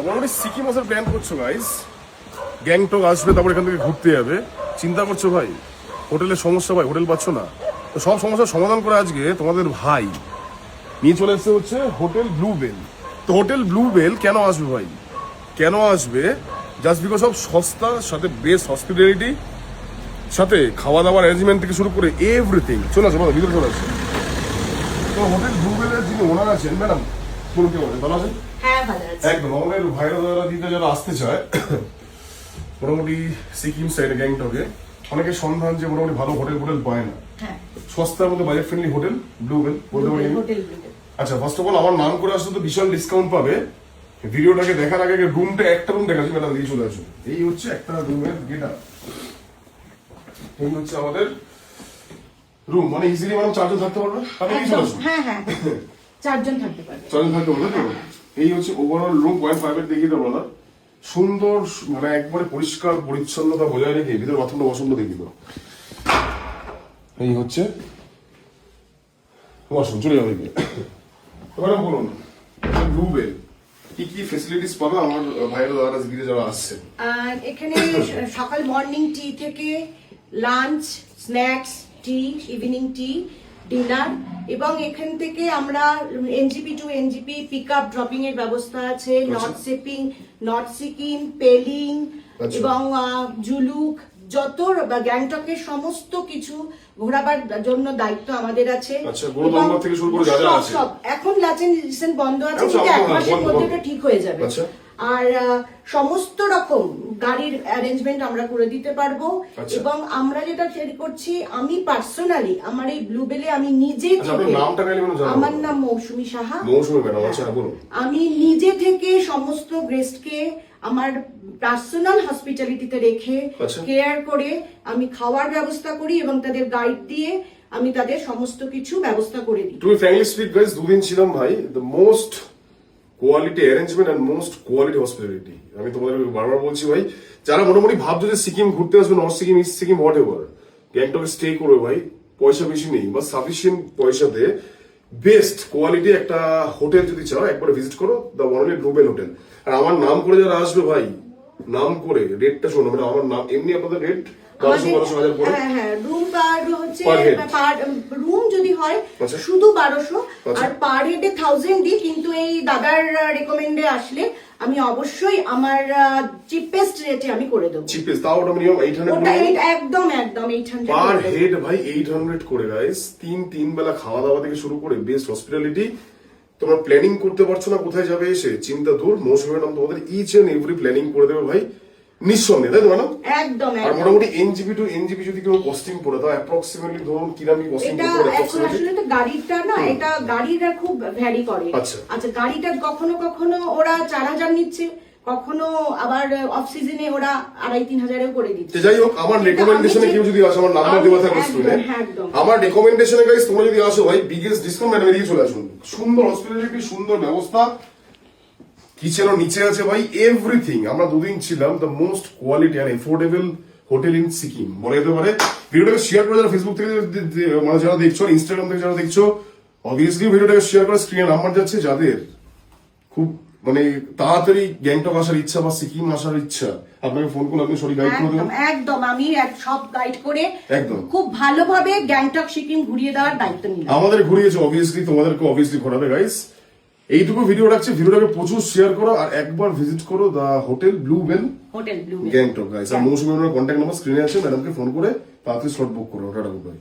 মোটামুটি সিকিম আসার প্ল্যান করছো গাইস, গ্যাংটক আসবে, তারপর এখান থেকে ঘুরতে যাবে, চিন্তা করছো ভাই হোটেলের সমস্যা, ভাই হোটেল পাচ্ছ না, তো সব সমস্যার সমাধান করে আজকে তোমাদের ভাই নিয়ে চলে এসেছে হচ্ছে হোটেল ব্লু বেল। তো হোটেল ব্লু বেল কেন আসবে ভাই, কেন আসবে? জাস্ট বিকজ অফ সস্তা, সাথে বেস্ট হসপিটালিটি, সাথে খাওয়া দাওয়ার অ্যারেঞ্জমেন্ট থেকে শুরু করে এভরিথিং। চলে আসো ভিতরে চলে আসছে। তো হোটেল ব্লু বেলের যিনি ওনার আছেন, ম্যাডাম বলুন কি বলেন, ভালো আছেন? হ্যাঁ ভালো আছি। একদম আমাদের ভাইরা যারা দিতে যারা আসতে চায় মোটামুটি সিকিম সাইডে গ্যাংটকে অনেকের সন্ধান যে মোটামুটি ভালো হোটেল পায় না, হ্যাঁ সস্তার মধ্যে budget friendly hotel blue bell বলতে পারি। Hotel blue. আচ্ছা, ফার্স্ট অফ অল আমার নাম করে আসলে তো বিশাল ডিসকাউন্ট পাবে। ভিডিওটাকে দেখার আগে রুমটা, একটা রুম দেখাচ্ছি, ম্যাডাম দিয়ে চলে আসুন। এই হচ্ছে একটা রুমের গেট, এই হচ্ছে আমাদের রুম, মানে ইজিলি ম্যাডাম চারজন থাকতে পারবে। আপনি দিয়ে চলে আসুন। হ্যাঁ হ্যাঁ চারজন থাকতে পারবে। চারজন থাকতে পারবে তো। এই হচ্ছে ওভারঅল রুম, 0.5 দেখিয়ে দেবো না, সুন্দর মানে একবারে পরিষ্কার পরিচ্ছন্নতা বজায় রেখে ভিতরে বাথরুমটা পছন্দ দেখিয়ে দেবো। এই হচ্ছে ওয়াশরুম, চলে যাবে। ম্যাডাম বলুন ব্লু বেল কি কি ফেসিলিটিস পাবে আমার ভাইয়েরা যারা আজকে যারা আসছে? এখানে সকাল মর্নিং টি থেকে lunch, snacks, tea, evening tea, dinner, এবং এখান থেকে আমরা NJP to NJP pick up dropping এর ব্যবস্থা আছে। নর্থ সিকিম, পেলিং এবং জুলুক, যত গ্যাংটকের সমস্ত কিছু ঘোরাবার জন্য দায়িত্ব আমাদের আছে। থেকে শুরু করে যা যা আছে সব এখন লাচেন রিসেন্ট বন্ধ আছে, কিন্তু এক মাসের মধ্যে এটা ঠিক হয়ে যাবে। আর সমস্ত রকম গাড়ির অ্যারেঞ্জমেন্ট আমরা করে দিতে পারবো। এবং আমরা যেটা শেয়ার করছি, আমি পার্সোনালি আমার এই ব্লু বেলে আমি নিজে থেকে, আমার নাম মৌসুমী সাহা, আমি নিজে থেকে সমস্ত গেস্টকে আমার পার্সোনাল হসপিটালিটিতে রেখে কেয়ার করে আমি খাওয়ার ব্যবস্থা করি এবং তাদের গাইড দিয়ে আমি তাদের সমস্ত কিছু ব্যবস্থা করে দিই। To be frankly speak guys, দুদিন ছিলাম ভাই, the most quality arrangement and most quality hospitality. আমি তোমাদের বারবার বলছি ভাই, যারা মোটামুটি ভাবছো যে সিকিম ঘুরতে আসবে, north Sikkim, east Sikkim, what ever, গ্যাংটকে স্টে করবে ভাই, পয়সা বেশি নেই বা সাফিসিয়েন্ট পয়সাতে বেস্ট কোয়ালিটি একটা হোটেল যদি চাও একবার ভিজিট করো, the only Blue Bell Hotel. আর আমার নাম করে যারা আসবে ভাই, নাম করে রেটটা শোনো, মানে আমার নাম এমনি আপনাদের রেট 1200 করে। হ্যাঁ রুম পার হচ্ছে, রুম যদি হয় শুধু 1200, আর পার হেডে 1000 দিই। কিন্তু এই দাদার রেকমেন্ডে আসলে আমি অবশ্যই আমার চিপেস্ট রেটে আমি করে দেবো। চিপেস্ট তাও ওটা মিনিমাম 800, একদম 800 পার হেড ভাই, 800 করে গাইস। তিন বেলা খাওয়া দাওয়া থেকে শুরু করে বেস্ট হসপিটালিটি। তোমরা প্ল্যানিং করতে পারছো না কোথায় যাবে, এসে চিন্তা দূর, মৌসুমী ম্যাডাম তোমাদের ইচ এন্ড এভরি প্ল্যানিং করে দেবে ভাই, নিঃসন্দেহে, তাই তো ম্যাডাম? একদম। আর মোটামুটি এনজিপি টু এনজিপি যদি কেউ কস্টিং পড়ে, তাও অ্যাপ্রক্সিমেটলি ধরুন কিরকম কস্টিং পড়ে? এখন আসলে তো গাড়িটা না, এটা গাড়িটা খুব ভ্যারি করে। আচ্ছা গাড়িটা কখনো কখনো ওরা 4000 নিচ্ছে, কখনো আবার অফ সিজনে ওরা 2500-3000 করে দিচ্ছে। যাই হোক, আমার রেকমেন্ডেশনে কেউ যদি আসে, আমার নাম্বার দেওয়া থাকবে স্ক্রিনে, আমার রেকমেন্ডেশনে গাইস তোমরা যদি আসো ভাই, বিগেস্ট ডিসকাউন্ট ম্যাডাম এদিকে চলে আসুন। সুন্দর হসপিটালিটি, সুন্দর ব্যবস্থা, কিচেনও নিচে আছে ভাই, এভরিথিং। আমরা দুদিন ছিলাম, the most quality and affordable hotel in Sikkim বলা যেতে পারে। ভিডিওটাকে শেয়ার করে যারা ফেসবুক থেকে মানে যারা দেখছো, ইনস্টাগ্রাম থেকে যারা দেখছো, অবভিয়াসলি ভিডিওটাকে শেয়ার করে, স্ক্রিনে নাম্বার যাচ্ছে, যাদের খুব মানে তাড়াতাড়ি গ্যাংটক আসার ইচ্ছা বা সিকিম আসার ইচ্ছা, আপনাকে ফোন করুন, আপনি সরি গাইড করে দেবেন। একদম আমি সব গাইড করে একদম খুব ভালোভাবে গ্যাংটক সিকিম ঘুরিয়ে দেওয়ার দায়িত্ব নিলাম। আমাদের ঘুরিয়েছে, অবভিয়াসলি তোমাদেরকে অবভিয়াসলি ঘোরাবে গাইস। এইটুকু ভিডিও রাখছে, ভিডিওটাকে প্রচুর শেয়ার করো আর একবার ভিজিট করো the Hotel blue Bell Gangtok guys. আর মৌসুমী ম্যাডামের কন্ট্যাক্ট নাম্বার স্ক্রিনে আছে, ম্যাডামকে ফোন করে তাড়াতাড়ি স্লট বুক করো। Tata, good bye.